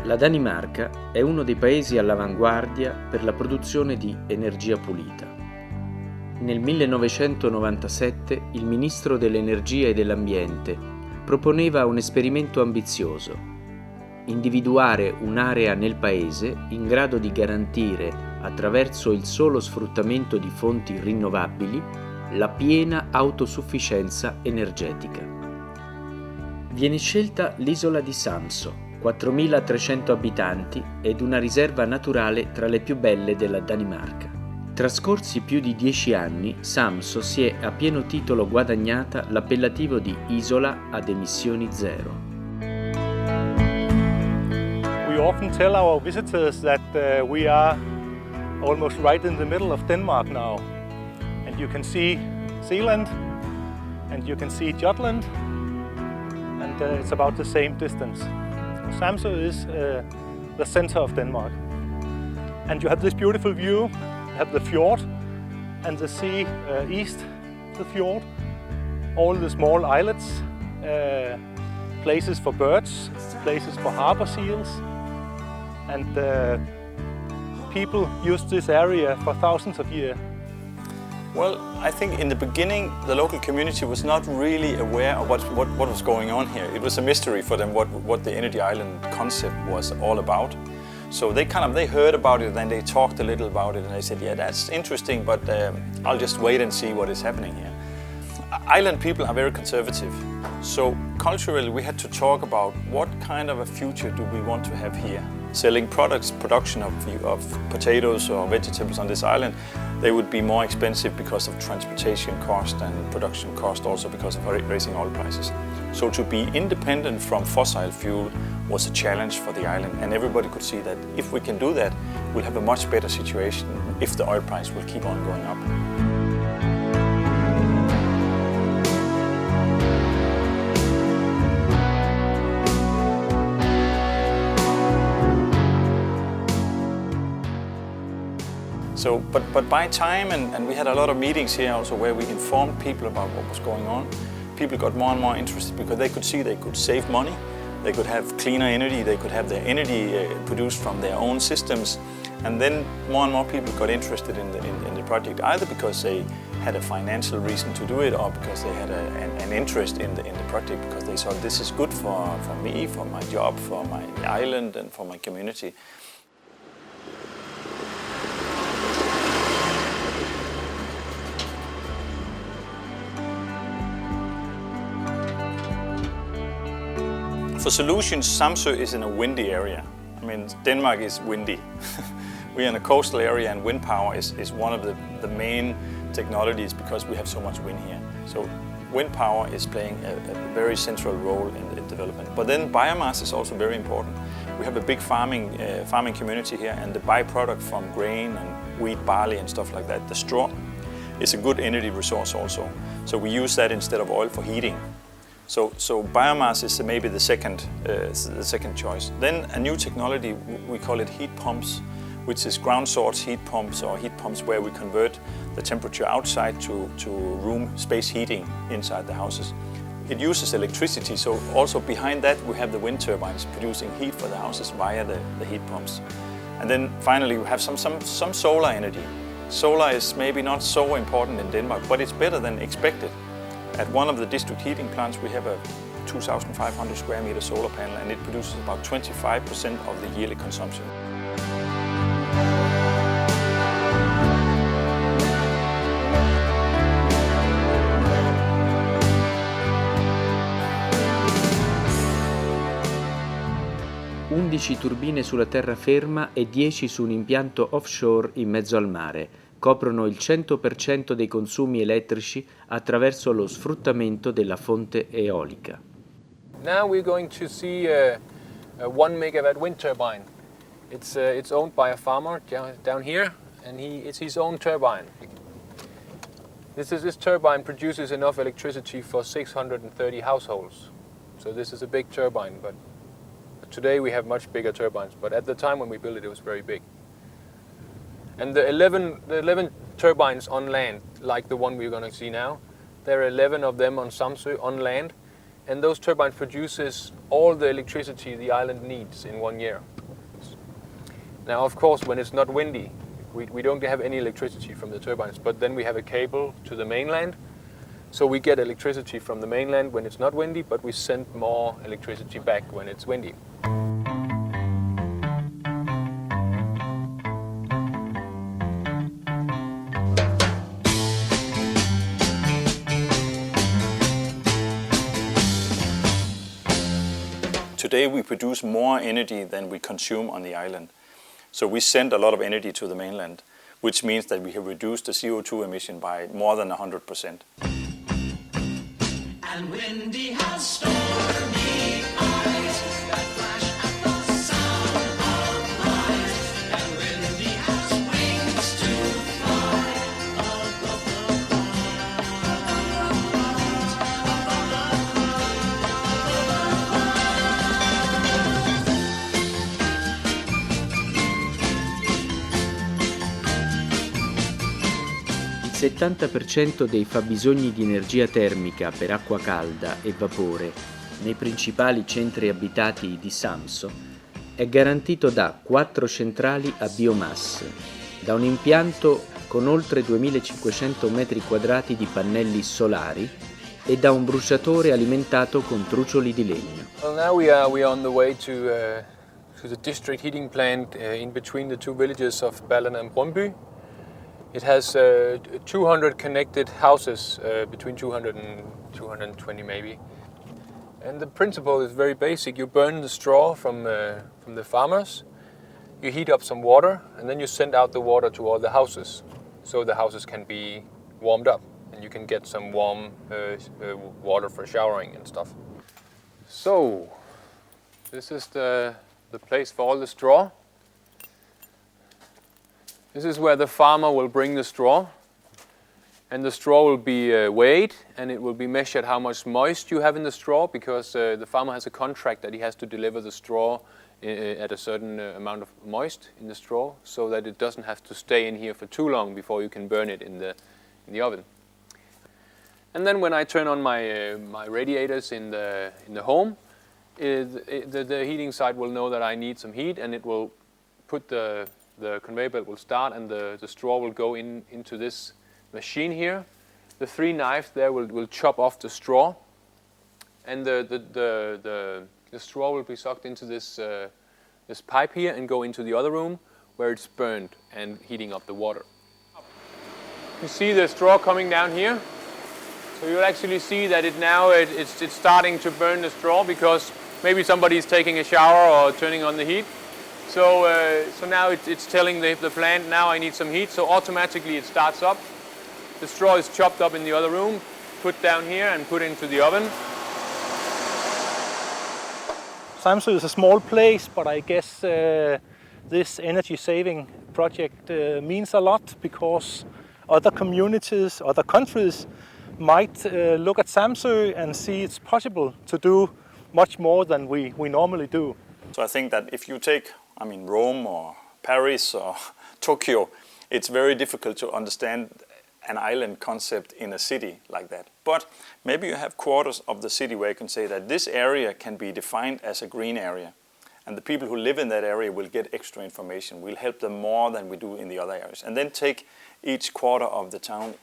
La Danimarca è uno dei paesi all'avanguardia per la produzione di energia pulita. Nel 1997 il ministro dell'Energia e dell'Ambiente proponeva un esperimento ambizioso: individuare un'area nel paese in grado di garantire, attraverso il solo sfruttamento di fonti rinnovabili, la piena autosufficienza energetica. Viene scelta l'isola di Samso, 4.300 abitanti ed una riserva naturale tra le più belle della Danimarca. Trascorsi più di 10 anni, Samso si è a pieno titolo guadagnata l'appellativo di isola ad emissioni zero. We often tell our visitors that we are almost right in the middle of Denmark now. And you can see Zealand and you can see Jutland, and it's about the same distance. Samso is the center of Denmark. And you have this beautiful view. You have the fjord and the sea east of the fjord, all the small islets, places for birds, places for harbor seals, and people used this area for thousands of years. Well, I think in the beginning the local community was not really aware of what was going on here. It was a mystery for them what the energy island concept was all about. So they heard about it and they talked a little about it and they said, yeah, that's interesting, but I'll just wait and see what is happening here. Island people are very conservative. So culturally we had to talk about what kind of a future do we want to have here. Selling products, production of potatoes or vegetables on this island, they would be more expensive because of transportation cost and production cost, also because of raising oil prices. So to be independent from fossil fuel was a challenge for the island, and everybody could see that if we can do that, we'll have a much better situation if the oil price will keep on going up. So, but by time, and we had a lot of meetings here also where we informed people about what was going on, people got more and more interested because they could see they could save money, they could have cleaner energy, they could have their energy produced from their own systems, and then more and more people got interested in the project, either because they had a financial reason to do it or because they had an interest in the project, because they saw this is good for me, for my job, for my island and for my community. For solutions, Samso is in a windy area. I mean, Denmark is windy. We're in a coastal area and wind power is one of the main technologies because we have so much wind here. So wind power is playing a very central role in the development. But then biomass is also very important. We have a big farming community here, and the byproduct from grain and wheat, barley and stuff like that, the straw, is a good energy resource also. So we use that instead of oil for heating. So biomass is maybe the second choice. Then a new technology, we call it heat pumps, which is ground source heat pumps or heat pumps where we convert the temperature outside to room space heating inside the houses. It uses electricity, so also behind that we have the wind turbines producing heat for the houses via the heat pumps. And then finally we have some solar energy. Solar is maybe not so important in Denmark, but it's better than expected. At one of the district heating plants we have a 2,500 square meter solar panel, and it produces about 25% of the yearly consumption. Undici turbine sulla terraferma e 10 su un impianto offshore in mezzo al mare coprono il 100% dei consumi elettrici attraverso lo sfruttamento della fonte eolica. Now we're going to see a 1 megawatt wind turbine. It's owned by a farmer down here, and it's his own turbine. This turbine produces enough electricity for 630 households. So this is a big turbine, but today we have much bigger turbines, but at the time when we built it, it was very big. And the 11 turbines on land, like the one we're going to see now, there are 11 of them on Samso on land, and those turbines produces all the electricity the island needs in 1 year. Now, of course, when it's not windy, we don't have any electricity from the turbines, but then we have a cable to the mainland. So we get electricity from the mainland when it's not windy, but we send more electricity back when it's windy. Today we produce more energy than we consume on the island. So we send a lot of energy to the mainland, which means that we have reduced the CO2 emission by more than 100%. And windy has stormy eyes that flash at the sound of lies. And windy has wings to fly above the clouds, above the Il 70% dei fabbisogni di energia termica per acqua calda e vapore nei principali centri abitati di Samso è garantito da 4 centrali a biomasse, da un impianto con oltre 2500 metri quadrati di pannelli solari e da un bruciatore alimentato con trucioli di legno. Well, now we are on the way to the district heating plant in between the two villages of Ballen and Brøndby. It has 200 connected houses, between 200 and 220 maybe. And the principle is very basic. You burn the straw from the farmers, you heat up some water, and then you send out the water to all the houses, so the houses can be warmed up, and you can get some warm water for showering and stuff. So, this is the place for all the straw. This is where the farmer will bring the straw, and the straw will be weighed, and it will be measured how much moist you have in the straw, because the farmer has a contract that he has to deliver the straw at a certain amount of moist in the straw, so that it doesn't have to stay in here for too long before you can burn it in the oven. And then when I turn on my radiators in the home, the heating side will know that I need some heat, and it will put the conveyor belt will start, and the straw will go into this machine here. The 3 knives there will chop off the straw, and the straw will be sucked into this pipe here and go into the other room where it's burned and heating up the water. You see the straw coming down here, so you'll actually see that it's starting to burn the straw, because maybe somebody is taking a shower or turning on the heat. So now it's telling the plant, now I need some heat, so automatically it starts up. The straw is chopped up in the other room, put down here and put into the oven. Samso is a small place, but I guess this energy saving project means a lot, because other communities, other countries might look at Samso and see it's possible to do much more than we normally do. So I think that if you take, Rome or Paris or Tokyo, it's very difficult to understand an island concept in a city like that. But maybe you have quarters of the city where you can say that this area can be defined as a green area, and the people who live in that area will get extra information. We'll help them more than we do in the other areas. And then take each quarter of the town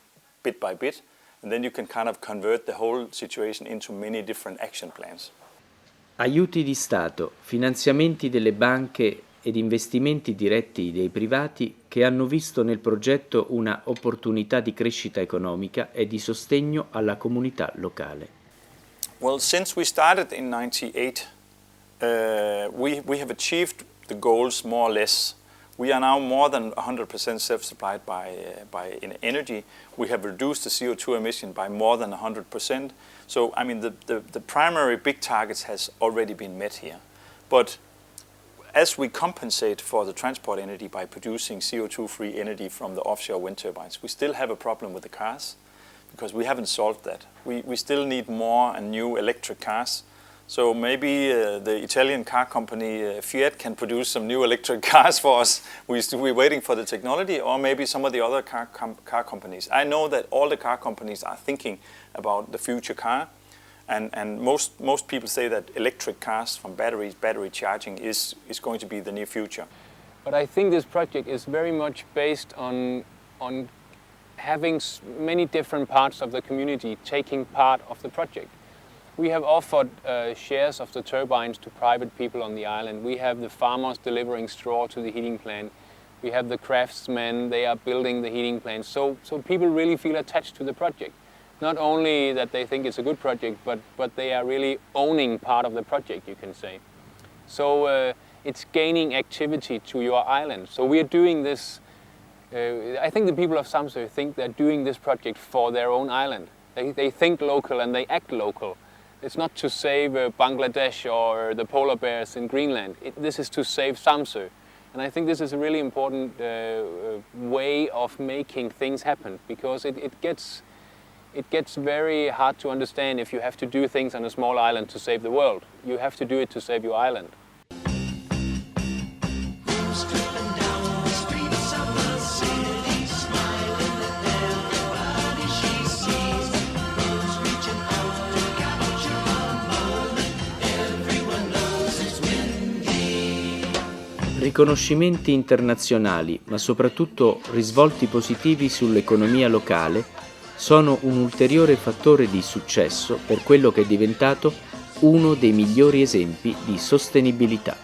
bit by bit, and then you can kind of convert the whole situation into many different action plans. Aiuti di Stato, finanziamenti delle banche ed investimenti diretti dei privati che hanno visto nel progetto una opportunità di crescita economica e di sostegno alla comunità locale. Well, since we started in 98, we have achieved the goals more or less. We are now more than 100% self-supplied in energy. We have reduced the CO2 emission by more than 100%. So, the primary big targets has already been met here. But as we compensate for the transport energy by producing CO2-free energy from the offshore wind turbines, we still have a problem with the cars, because we haven't solved that. We still need more and new electric cars. So maybe the Italian car company Fiat can produce some new electric cars for us. We're waiting for the technology, or maybe some of the other car companies. I know that all the car companies are thinking about the future car, and most people say that electric cars from battery charging is going to be the near future. But I think this project is very much based on having many different parts of the community taking part of the project. We have offered shares of the turbines to private people on the island. We have the farmers delivering straw to the heating plant. We have the craftsmen, they are building the heating plant. So people really feel attached to the project. Not only that they think it's a good project, but they are really owning part of the project, you can say. So it's gaining activity to your island. So we are doing this, I think the people of Samso think they're doing this project for their own island. They think local and they act local. It's not to save Bangladesh or the polar bears in Greenland. This is to save Samso. And I think this is a really important way of making things happen, because it gets very hard to understand if you have to do things on a small island to save the world. You have to do it to save your island. Who's driven down the streets of the city, smiling at everybody she sees? Who's reaching out to capture a moment? Everyone knows it's windy. Riconoscimenti internazionali, ma soprattutto risvolti positivi sull'economia locale, sono un ulteriore fattore di successo per quello che è diventato uno dei migliori esempi di sostenibilità.